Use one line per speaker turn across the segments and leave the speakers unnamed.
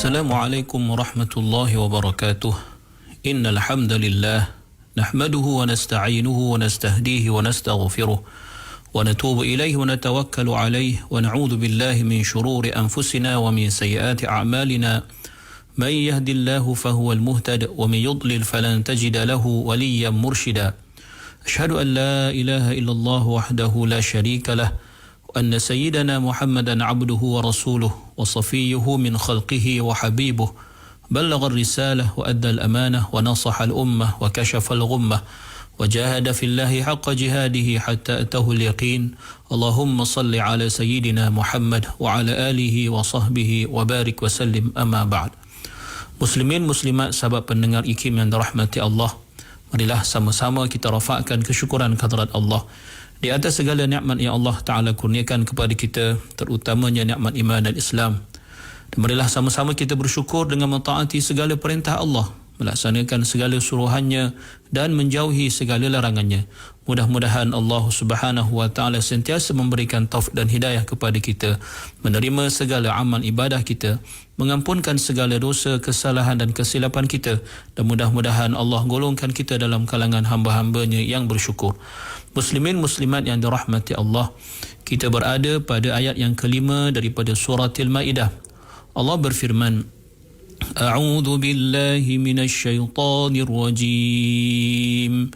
السلام عليكم ورحمة الله وبركاته. إن الحمد لله نحمده ونستعينه ونستهديه ونستغفره ونتوب إليه ونتوكل عليه ونعوذ بالله من شرور أنفسنا ومن سيئات أعمالنا. من يهد الله فهو المهتد ومن يضلل فلن تجد له وليا مرشدا. أشهد أن لا إله إلا الله وحده لا شريك له وأن سيدنا محمدا عبده ورسوله وصفيه من خلقه وحبيبه بلغ الرسالة وأدى الأمانة ونصح الأمة وكشف الغمة وجاهد في الله حق جهاده حتى أتاه اليقين. اللهم صل على سيدنا محمد وعلى آله وصحبه وبارك وسلم. أما بعد. Muslimin muslimat sahabat pendengar IKIM yang dirahmati Allah, marilah sama-sama kita rafakkan kesyukuran kehadrat Allah di atas segala nikmat yang Allah Ta'ala kurniakan kepada kita, terutamanya nikmat iman dan Islam. Dan marilah sama-sama kita bersyukur dengan mentaati segala perintah Allah, melaksanakan segala suruhannya dan menjauhi segala larangannya. Mudah-mudahan Allah Subhanahu wa Ta'ala sentiasa memberikan taufik dan hidayah kepada kita, menerima segala amal ibadah kita, mengampunkan segala dosa, kesalahan dan kesilapan kita, dan mudah-mudahan Allah golongkan kita dalam kalangan hamba-hambanya yang bersyukur. Muslimin muslimat yang dirahmati Allah, kita berada pada ayat yang kelima daripada surah Al-Maidah. Allah berfirman, A'udzu billahi minasy syaithanir rajim.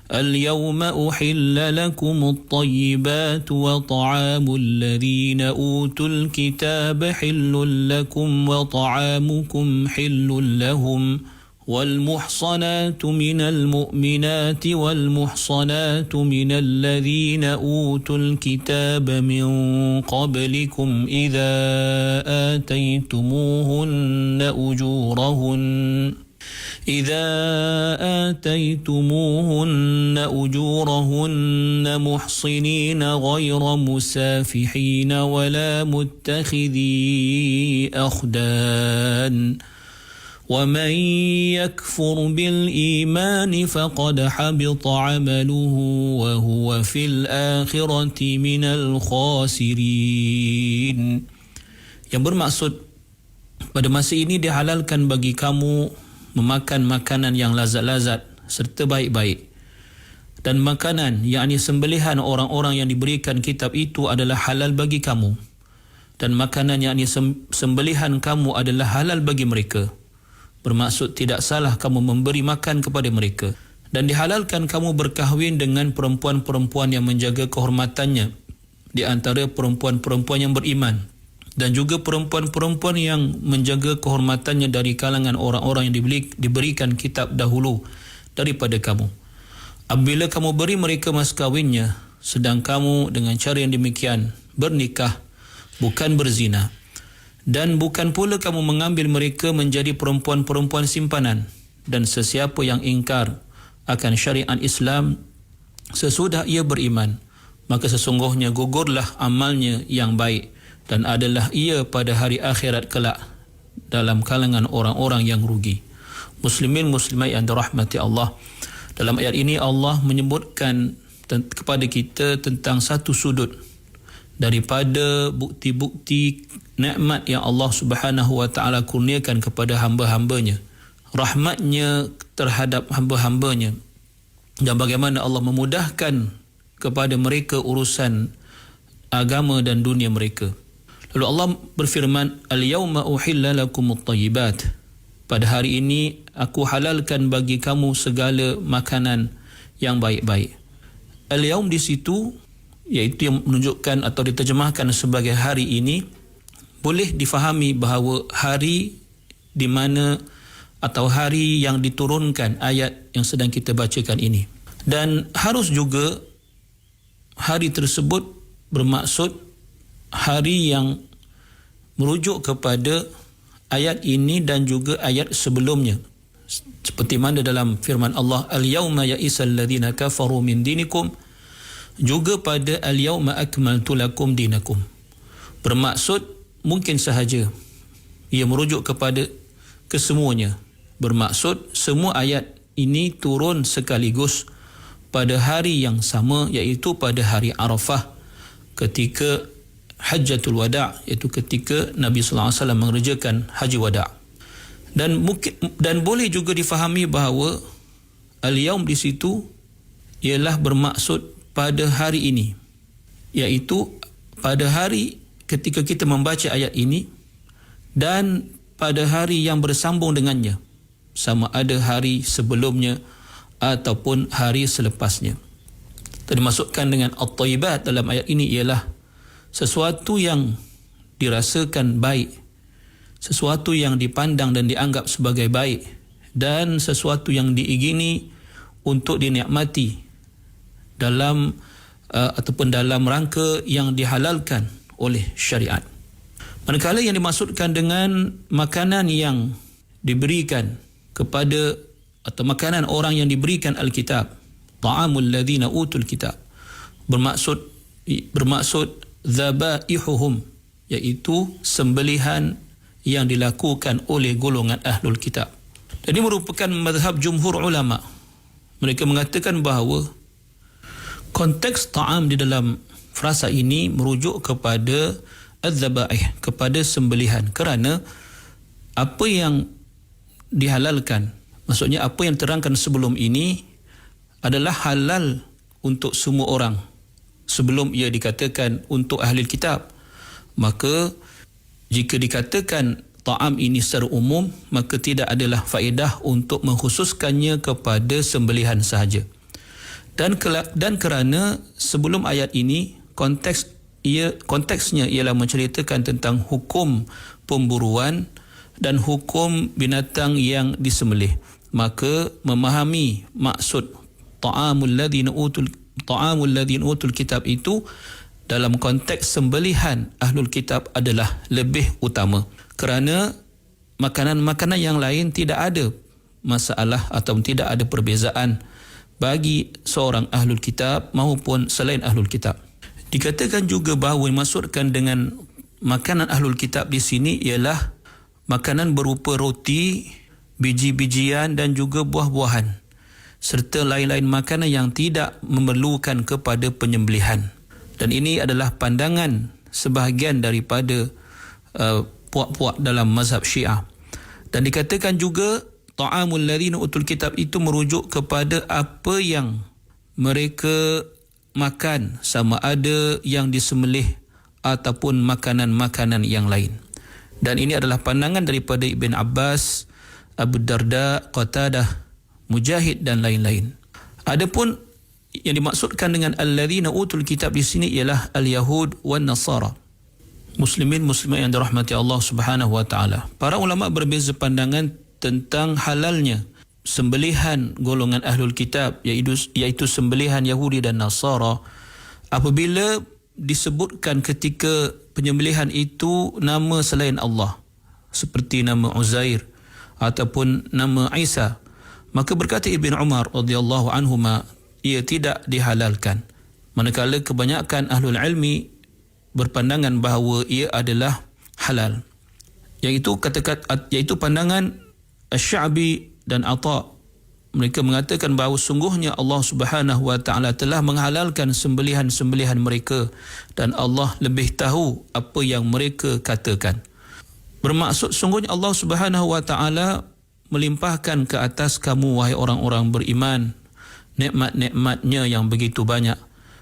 اليوم أحل لكم الطيبات وطعام الذين أوتوا الكتاب حل لكم وطعامكم حل لهم والمحصنات من المؤمنات والمحصنات من الذين أوتوا الكتاب من قبلكم إذا آتيتموهن أجورهن محصنين غير مسافحين ولا متخذي أخدان ومن يكفر بالإيمان فقد حبط عمله وهو في الآخرة من الخاسرين. Yang bermaksud, pada masa ini dihalalkan bagi kamu memakan makanan yang lazat-lazat serta baik-baik, dan makanan yakni sembelihan orang-orang yang diberikan kitab itu adalah halal bagi kamu, dan makanan yakni sembelihan kamu adalah halal bagi mereka. Bermaksud tidak salah kamu memberi makan kepada mereka, dan dihalalkan kamu berkahwin dengan perempuan-perempuan yang menjaga kehormatannya di antara perempuan-perempuan yang beriman, dan juga perempuan-perempuan yang menjaga kehormatannya dari kalangan orang-orang yang diberikan kitab dahulu daripada kamu. Apabila kamu beri mereka mas kawinnya, sedang kamu dengan cara yang demikian bernikah, bukan berzina, dan bukan pula kamu mengambil mereka menjadi perempuan-perempuan simpanan. Dan sesiapa yang ingkar akan syariat Islam sesudah ia beriman, maka sesungguhnya gugurlah amalnya yang baik, dan adalah ia pada hari akhirat kelak dalam kalangan orang-orang yang rugi. Muslimin muslimat yang dirahmati Allah, dalam ayat ini Allah menyebutkan kepada kita tentang satu sudut daripada bukti-bukti nikmat yang Allah Subhanahu wa Ta'ala kurniakan kepada hamba-hambanya, rahmatnya terhadap hamba-hambanya, dan bagaimana Allah memudahkan kepada mereka urusan agama dan dunia mereka. Lalu Allah berfirman, Al-yawma uhilla lakumut tayyibat. Pada hari ini aku halalkan bagi kamu segala makanan yang baik-baik. Al-yawm di situ, iaitu yang menunjukkan atau diterjemahkan sebagai hari ini, boleh difahami bahawa hari di mana atau hari yang diturunkan ayat yang sedang kita bacakan ini. Dan harus juga hari tersebut bermaksud hari yang merujuk kepada ayat ini dan juga ayat sebelumnya, seperti mana dalam firman Allah, Al-yawma ya'isal ladhina kafaru min dinikum, juga pada Al-yawma akmaltu lakum dinakum. Bermaksud mungkin sahaja ia merujuk kepada kesemuanya. Bermaksud semua ayat ini turun sekaligus pada hari yang sama, iaitu pada hari Arafah, ketika Hajjatul Wada', iaitu ketika Nabi sallallahu alaihi wasallam mengerjakan haji wada'. Dan boleh juga difahami bahawa al-yaum di situ ialah bermaksud pada hari ini, iaitu pada hari ketika kita membaca ayat ini dan pada hari yang bersambung dengannya, sama ada hari sebelumnya ataupun hari selepasnya. Dimaksudkan dengan at-thayyibat dalam ayat ini ialah sesuatu yang dirasakan baik, sesuatu yang dipandang dan dianggap sebagai baik, dan sesuatu yang diingini untuk dinikmati dalam ataupun dalam rangka yang dihalalkan oleh syariat. Manakala yang dimaksudkan dengan makanan yang diberikan kepada atau makanan orang yang diberikan Alkitab, ta'amul ladzina utul kitab, bermaksud dzabaihuhum, iaitu sembelihan yang dilakukan oleh golongan ahlul kitab. Jadi merupakan mazhab jumhur ulama. Mereka mengatakan bahawa konteks ta'am di dalam frasa ini merujuk kepada az-zabaih, kepada sembelihan, kerana apa yang dihalalkan, maksudnya apa yang terangkan sebelum ini adalah halal untuk semua orang sebelum ia dikatakan untuk ahli kitab. Maka jika dikatakan ta'am ini secara umum, maka tidak adalah faedah untuk mengkhususkannya kepada sembelihan sahaja. Dan kerana sebelum ayat ini konteksnya ialah menceritakan tentang hukum pemburuan dan hukum binatang yang disembelih, maka memahami maksud ta'amul ladzina utul kitab itu dalam konteks sembelihan ahlul kitab adalah lebih utama, kerana makanan-makanan yang lain tidak ada masalah atau tidak ada perbezaan bagi seorang ahlul kitab maupun selain ahlul kitab. Dikatakan juga bahawa dimaksudkan dengan makanan ahlul kitab di sini ialah makanan berupa roti, biji-bijian dan juga buah-buahan, serta lain-lain makanan yang tidak memerlukan kepada penyembelihan. Dan ini adalah pandangan sebahagian daripada puak-puak dalam mazhab Syiah. Dan dikatakan juga ta'amul ladzina utul kitab itu merujuk kepada apa yang mereka makan, sama ada yang disembelih ataupun makanan-makanan yang lain. Dan ini adalah pandangan daripada Ibn Abbas, Abu Darda, Qatadah, Mujahid dan lain-lain. Adapun yang dimaksudkan dengan alladzina utul kitab di sini ialah al-Yahud wan Nasara, muslimin muslimat yang dirahmati Allah Subhanahu wa taala. Para ulama berbeza pandangan tentang halalnya sembelihan golongan ahlul kitab, iaitu sembelihan Yahudi dan Nasara, apabila disebutkan ketika penyembelihan itu nama selain Allah, seperti nama Uzair ataupun nama Isa. Maka berkata Ibn Umar radhiyallahu anhuma, ia tidak dihalalkan, manakala kebanyakan ahlul ilmi berpandangan bahawa ia adalah halal, iaitu pandangan Asy-Sya'bi dan Atha. Mereka mengatakan bahawa sungguhnya Allah Subhanahu wa taala telah menghalalkan sembelihan-sembelihan mereka dan Allah lebih tahu apa yang mereka katakan. Bermaksud sungguhnya Allah Subhanahu wa taala melimpahkan ke atas kamu wahai orang-orang beriman nikmat-nikmatnya yang begitu banyak,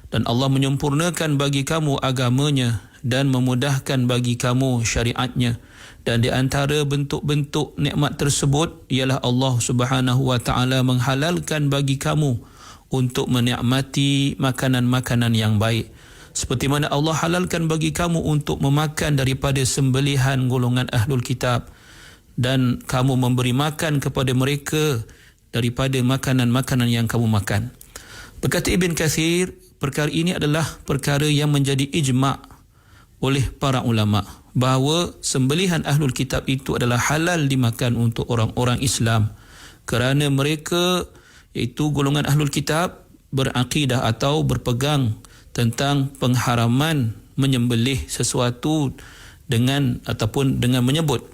dan Allah menyempurnakan bagi kamu agamanya dan memudahkan bagi kamu syariatnya. Dan di antara bentuk-bentuk nikmat tersebut ialah Allah Subhanahu wa taala menghalalkan bagi kamu untuk menikmati makanan-makanan yang baik, seperti mana Allah halalkan bagi kamu untuk memakan daripada sembelihan golongan ahlul kitab, dan kamu memberi makan kepada mereka daripada makanan-makanan yang kamu makan. Berkata Ibn Kathir, perkara ini adalah perkara yang menjadi ijma' oleh para ulama, bahawa sembelihan ahlul kitab itu adalah halal dimakan untuk orang-orang Islam, kerana mereka, iaitu golongan ahlul kitab, berakidah atau berpegang tentang pengharaman menyembelih sesuatu dengan ataupun dengan menyebut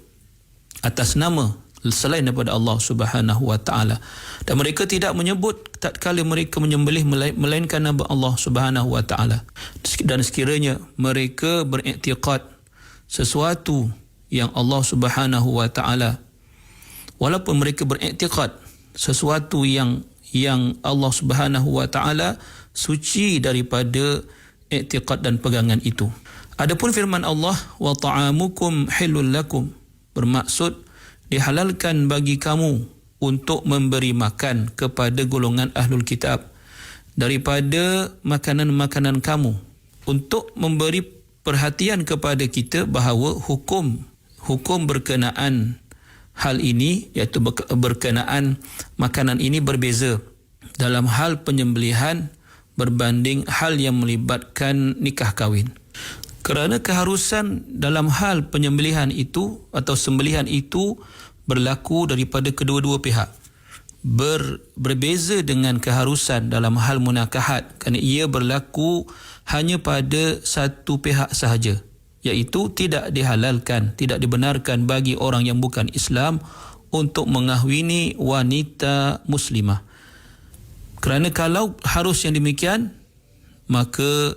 atas nama selain daripada Allah Subhanahu wa taala. Dan mereka tidak menyebut tatkala mereka menyembelih melainkan nama Allah Subhanahu wa taala. Dan sekiranya mereka beriktikad sesuatu yang Allah Subhanahu wa taala, walaupun mereka beriktikad sesuatu yang Allah Subhanahu wa taala suci daripada iktikad dan pegangan itu. Adapun firman Allah, wa ta'amukum halul lakum, bermaksud dihalalkan bagi kamu untuk memberi makan kepada golongan ahlul kitab daripada makanan-makanan kamu, untuk memberi perhatian kepada kita bahawa hukum berkenaan hal ini, iaitu berkenaan makanan ini berbeza dalam hal penyembelihan berbanding hal yang melibatkan nikah kahwin. Kerana keharusan dalam hal penyembelihan itu atau sembelihan itu berlaku daripada kedua-dua pihak. Berbeza dengan keharusan dalam hal munakahat, kerana ia berlaku hanya pada satu pihak sahaja, iaitu tidak dihalalkan, tidak dibenarkan bagi orang yang bukan Islam untuk mengahwini wanita muslimah. Kerana kalau harus yang demikian, maka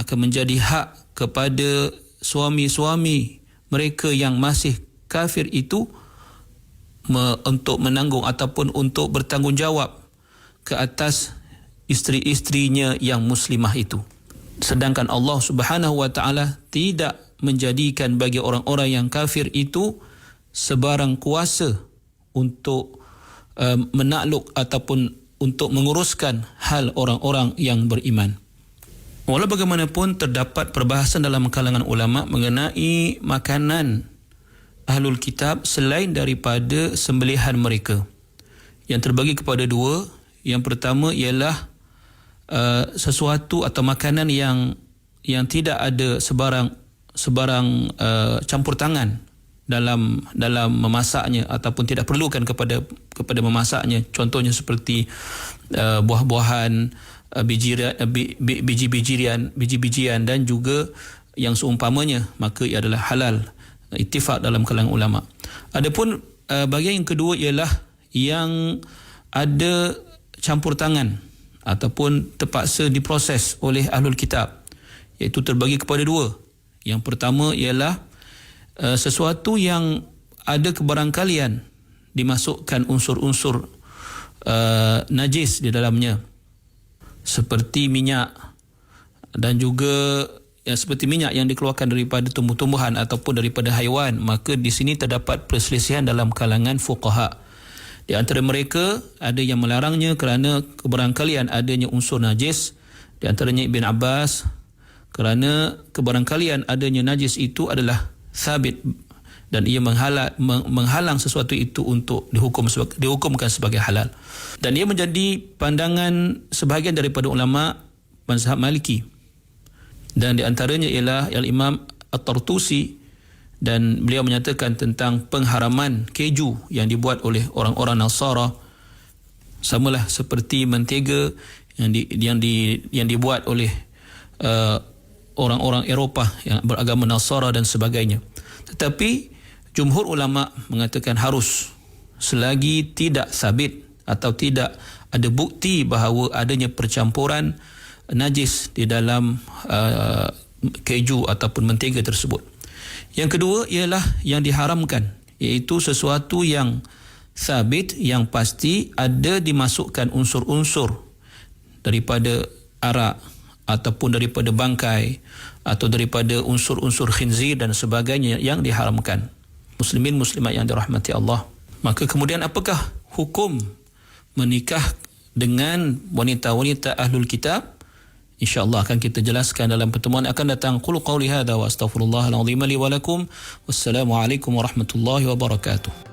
akan menjadi hak kepada suami-suami mereka yang masih kafir itu untuk menanggung ataupun untuk bertanggungjawab ke atas isteri-isterinya yang muslimah itu. Sedangkan Allah Subhanahu wa taala tidak menjadikan bagi orang-orang yang kafir itu sebarang kuasa untuk menakluk ataupun untuk menguruskan hal orang-orang yang beriman. Walau bagaimanapun terdapat perbahasan dalam kalangan ulama mengenai makanan ahlul kitab selain daripada sembelihan mereka, yang terbagi kepada dua. Yang pertama ialah sesuatu atau makanan yang tidak ada sebarang campur tangan dalam memasaknya ataupun tidak perlukan kepada memasaknya. Contohnya seperti buah-buahan, biji-bijian dan juga yang seumpamanya, maka ia adalah halal, ittifaq dalam kalangan ulama. Adapun bahagian yang kedua ialah yang ada campur tangan ataupun terpaksa diproses oleh ahlul kitab, iaitu terbagi kepada dua. Yang pertama ialah sesuatu yang ada kebarangkalian dimasukkan unsur-unsur najis di dalamnya, seperti minyak dan juga seperti minyak yang dikeluarkan daripada tumbuh-tumbuhan ataupun daripada haiwan. Maka di sini terdapat perselisihan dalam kalangan fuqaha. Di antara mereka ada yang melarangnya kerana kebarangkalian adanya unsur najis. Di antaranya Ibn Abbas, kerana kebarangkalian adanya najis itu adalah sabit dan ia menghalang sesuatu itu untuk dihukumkan sebagai halal. Dan ia menjadi pandangan sebahagian daripada ulama mazhab Maliki. Dan di antaranya ialah Al-Imam At-Tartusi, dan beliau menyatakan tentang pengharaman keju yang dibuat oleh orang-orang Nasara, samalah seperti mentega yang dibuat oleh orang-orang Eropah yang beragama Nasara dan sebagainya. Tetapi jumhur ulama mengatakan harus, selagi tidak sabit atau tidak ada bukti bahawa adanya percampuran najis di dalam keju ataupun mentega tersebut. Yang kedua ialah yang diharamkan, iaitu sesuatu yang sabit, yang pasti ada dimasukkan unsur-unsur daripada arak ataupun daripada bangkai atau daripada unsur-unsur khinzir dan sebagainya yang diharamkan. Muslimin muslimat yang dirahmati Allah. Maka kemudian apakah hukum menikah dengan wanita-wanita ahlul kitab? InsyaAllah akan kita jelaskan dalam pertemuan akan datang. Qul qawli hadha wa astaghfirullahal azim li wa lakum. Wassalamualaikum warahmatullahi wabarakatuh.